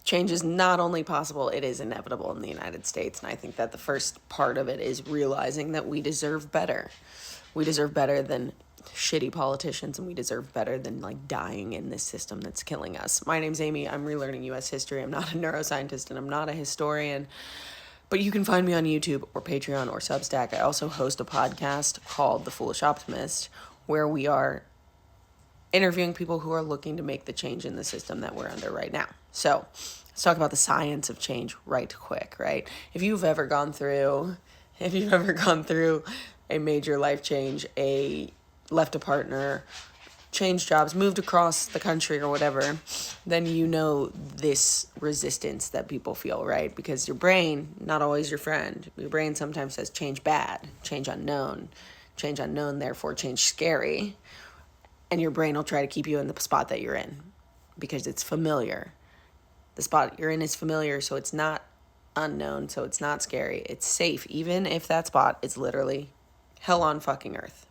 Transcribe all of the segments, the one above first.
Change is not only possible, it is inevitable in the United States. And I think that the first part of it is realizing that we deserve better. We deserve better than shitty politicians, and we deserve better than like dying in this system that's killing us. My name's Amy. I'm relearning US history. I'm not a neuroscientist and I'm not a historian. But you can find me on YouTube or Patreon or Substack. I also host a podcast called The Foolish Optimist, where we are interviewing people who are looking to make the change in the system that we're under right now. So let's talk about the science of change right quick, right? If you've ever gone through a major life change, left a partner, changed jobs, moved across the country or whatever, then you know this resistance that people feel, right? Because your brain, not always your friend. Your brain sometimes says change bad, change unknown, therefore change scary. And your brain will try to keep you in the spot that you're in because it's familiar. The spot you're in is familiar, so it's not unknown, so it's not scary. It's safe, even if that spot is literally hell on fucking earth.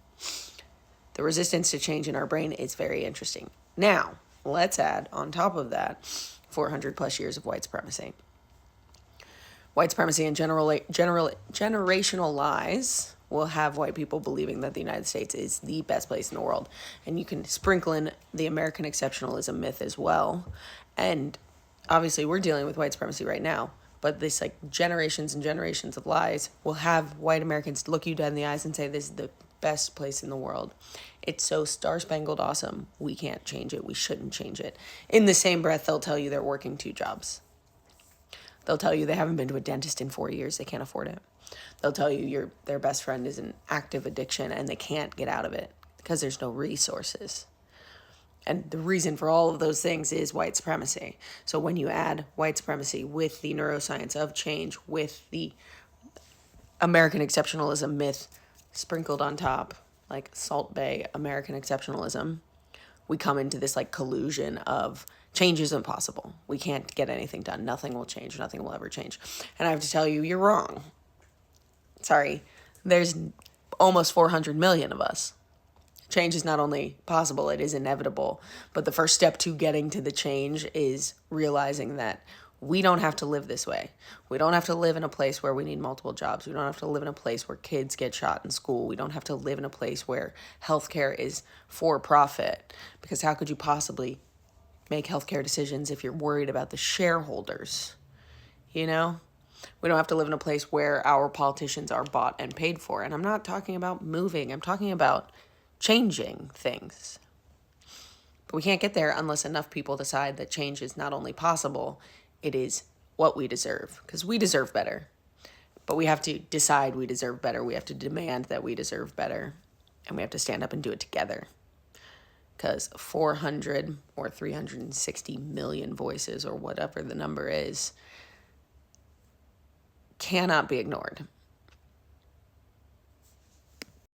The resistance to change in our brain is very interesting. Now, let's add on top of that 400 plus years of white supremacy. White supremacy and generational lies will have white people believing that the United States is the best place in the world. And you can sprinkle in the American exceptionalism myth as well. And obviously we're dealing with white supremacy right now, but this like generations and generations of lies will have white Americans look you dead in the eyes and say this is the best place in the world. It's so star-spangled awesome. We can't change it. We shouldn't change it. In the same breath, they'll tell you they're working 2 jobs. They'll tell you they haven't been to a dentist in 4 years. They can't afford it. They'll tell you their best friend is in active addiction and they can't get out of it because there's no resources. And the reason for all of those things is white supremacy. So when you add white supremacy with the neuroscience of change, with the American exceptionalism myth sprinkled on top, like Salt Bay American exceptionalism, we come into this like collusion of change is impossible. We can't get anything done. Nothing will change. Nothing will ever change. And I have to tell you, you're wrong. Sorry. There's almost 400 million of us. Change is not only possible, it is inevitable. But the first step to getting to the change is realizing that we don't have to live this way. We don't have to live in a place where we need multiple jobs. We don't have to live in a place where kids get shot in school. We don't have to live in a place where healthcare is for profit. Because how could you possibly make healthcare decisions if you're worried about the shareholders? You know? We don't have to live in a place where our politicians are bought and paid for. And I'm not talking about moving. I'm talking about changing things. But we can't get there unless enough people decide that change is not only possible, it is what we deserve, because we deserve better. But we have to decide we deserve better. We have to demand that we deserve better. And we have to stand up and do it together. Because 400 or 360 million voices, or whatever the number is, cannot be ignored.